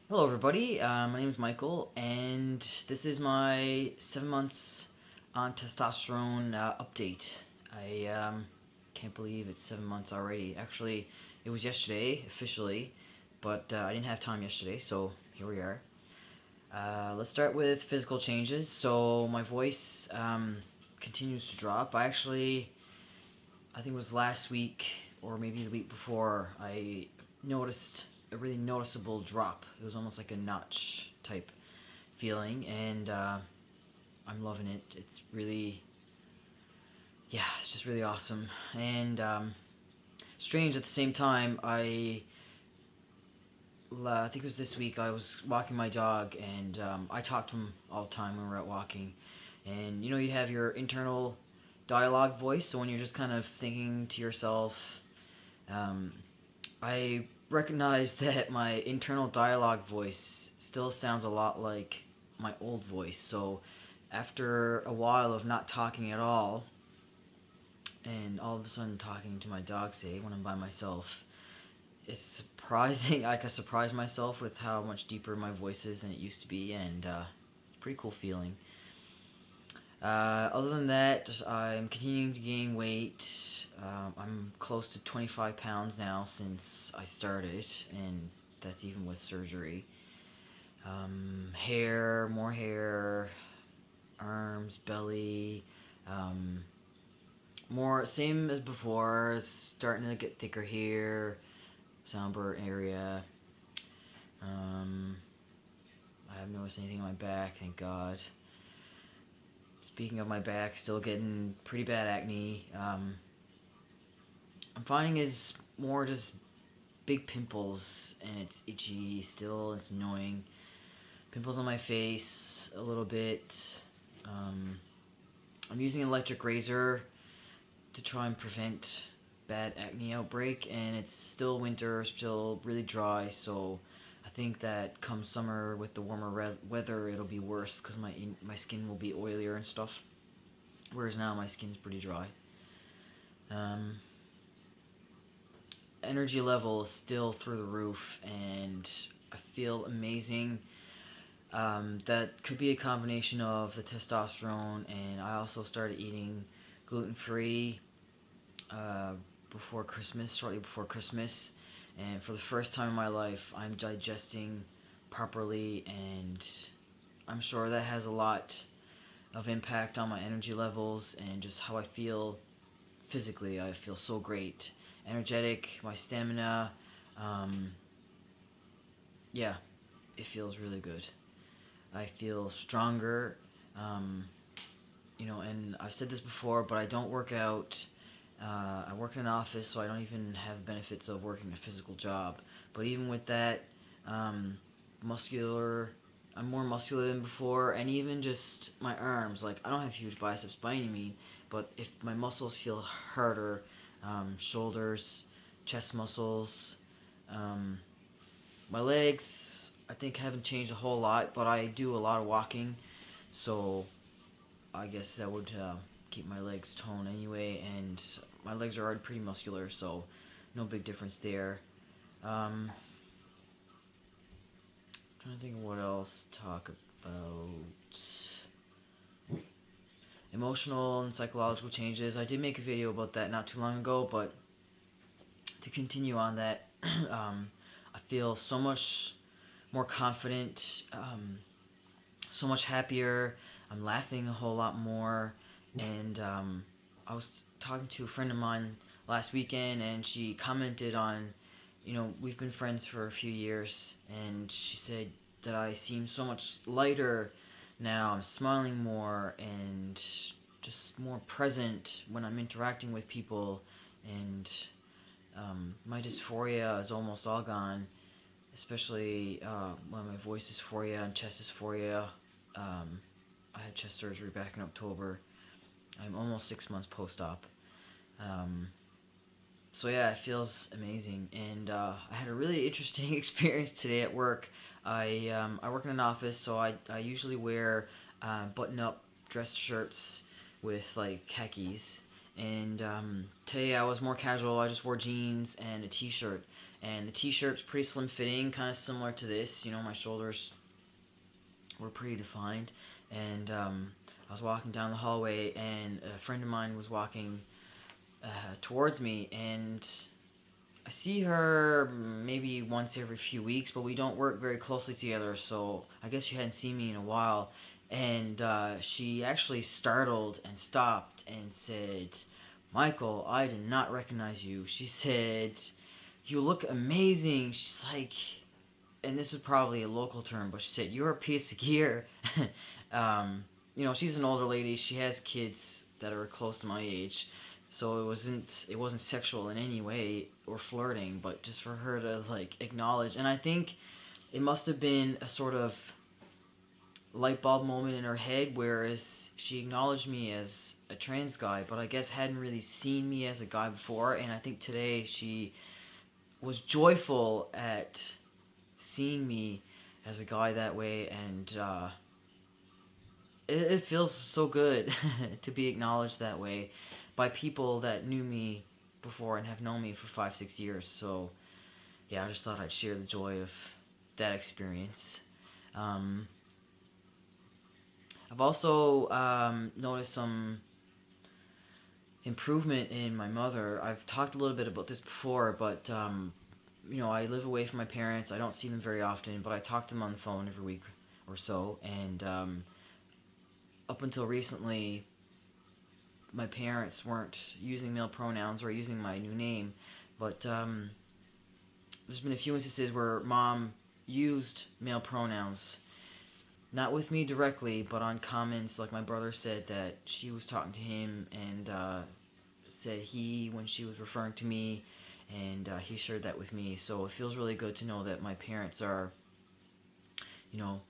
Hello, everybody. My name is Michael, and this is my 7 months on testosterone update. I can't believe it's 7 months already. Actually, it was yesterday officially, but I didn't have time yesterday, so here we are. Let's start with physical changes. So my voice continues to drop. I think it was last week or maybe the week before, I noticed a really noticeable drop. It was almost like a notch type feeling, and I'm loving it. It's really, yeah, it's just really awesome and strange at the same time. I think it was this week. I was walking my dog, and I talk to him all the time when we're out walking. And you have your internal dialogue voice. So when you're just kind of thinking to yourself, um, I recognize that my internal dialogue voice still sounds a lot like my old voice. So after a while of not talking at all, and all of a sudden talking to my dog, say, when I'm by myself, it's surprising. I can surprise myself with how much deeper my voice is than it used to be, and it's a pretty cool feeling. Other than that, I'm continuing to gain weight. I'm close to 25 pounds now since I started, and that's even with surgery. More hair, arms, belly, um, more, same as before. It's starting to get thicker here, somber area. Um, I haven't noticed anything on my back, thank God. Speaking of my back, still getting pretty bad acne. I'm finding is more just big pimples, and it's itchy still. It's annoying. Pimples on my face a little bit. Um, I'm using an electric razor to try and prevent bad acne outbreak, and it's still winter, still really dry, so I think that come summer with the warmer weather it'll be worse because my skin will be oilier and stuff, whereas now my skin's pretty dry. um, Energy level is still through the roof, and I feel amazing. That could be a combination of the testosterone, and I also started eating gluten-free uh, before Christmas, shortly before Christmas, and for the first time in my life, I'm digesting properly, and I'm sure that has a lot of impact on my energy levels and just how I feel physically. I feel so great, energetic, my stamina, um, yeah, it feels really good. I feel stronger, um, and I've said this before, but I don't work out. I work in an office, so I don't even have benefits of working a physical job. But even with that, um, muscular, I'm more muscular than before, and even just my arms. Like, I don't have huge biceps by any means, but if my muscles feel harder, shoulders, chest muscles, um, my legs, I think haven't changed a whole lot, but I do a lot of walking, so I guess that would keep my legs toned anyway, and my legs are already pretty muscular, so no big difference there. Trying to think of what else to talk about. Emotional and psychological changes. I did make a video about that not too long ago, but to continue on that, I feel so much more confident, so much happier. I'm laughing a whole lot more, and I was talking to a friend of mine last weekend, and she commented on, we've been friends for a few years, and she said that I seem so much lighter now. I'm smiling more and just more present when I'm interacting with people, and my dysphoria is almost all gone, especially when my voice dysphoria and chest dysphoria. I had chest surgery back in October. I'm almost 6 months post-op. Um, so yeah, it feels amazing, and I had a really interesting experience today at work. I work in an office, so I usually wear button-up dress shirts with like khakis, and today I was more casual. I just wore jeans and a t-shirt, and the t-shirt's pretty slim fitting, kind of similar to this. You know, my shoulders were pretty defined, and I was walking down the hallway, and a friend of mine was walking towards me, and I see her maybe once every few weeks, but we don't work very closely together, so I guess she hadn't seen me in a while. And she actually startled and stopped and said, "Michael, I did not recognize you." She said, "You look amazing." She's like, and this was probably a local term, but she said, "You're a piece of gear." You know, she's an older lady. She has kids that are close to my age, so it wasn't sexual in any way or flirting, but just for her to like acknowledge. And I think it must have been a sort of light bulb moment in her head, whereas she acknowledged me as a trans guy, but I guess hadn't really seen me as a guy before. And I think today she was joyful at seeing me as a guy that way, and it feels so good to be acknowledged that way by people that knew me before and have known me for 5-6 years. So yeah, I just thought I'd share the joy of that experience. Um, I've also noticed some improvement in my mother. I've talked a little bit about this before, but you know, I live away from my parents. I don't see them very often, but I talk to them on the phone every week or so. And up until recently, my parents weren't using male pronouns or using my new name, but there's been a few instances where mom used male pronouns, not with me directly, but on comments. Like my brother said that she was talking to him and said he when she was referring to me, and he shared that with me. So it feels really good to know that my parents are, you know,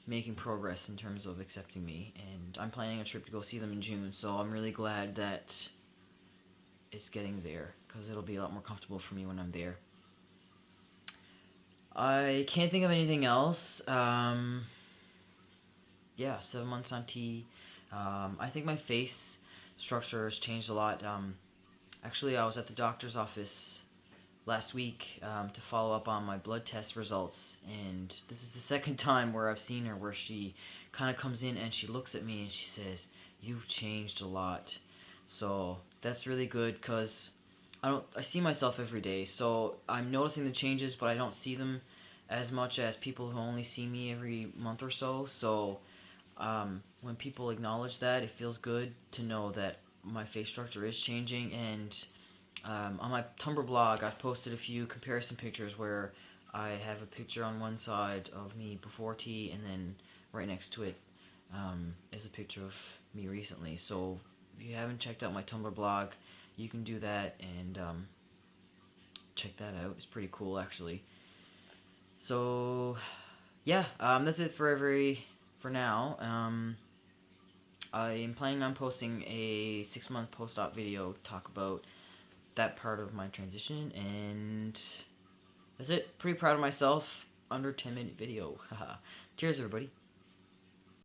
making progress in terms of accepting me. And I'm planning a trip to go see them in June, so I'm really glad that it's getting there, because it'll be a lot more comfortable for me when I'm there. I can't think of anything else. Yeah, 7 months on T. I think my face structure has changed a lot. Actually, I was at the doctor's office last week to follow up on my blood test results, and this is the second time where I've seen her, where she kind of comes in and she looks at me and she says, "You've changed a lot." So that's really good, because I see myself every day, so I'm noticing the changes, but I don't see them as much as people who only see me every month or so. So when people acknowledge that, it feels good to know that my face structure is changing. And on my Tumblr blog, I've posted a few comparison pictures where I have a picture on one side of me before T, and then right next to it is a picture of me recently. So if you haven't checked out my Tumblr blog, you can do that and check that out. It's pretty cool, actually. So yeah, that's it for now. I am planning on posting a 6-month post-op video to talk about that part of my transition, and that's it. Pretty proud of myself. Under 10-minute video. Cheers, everybody.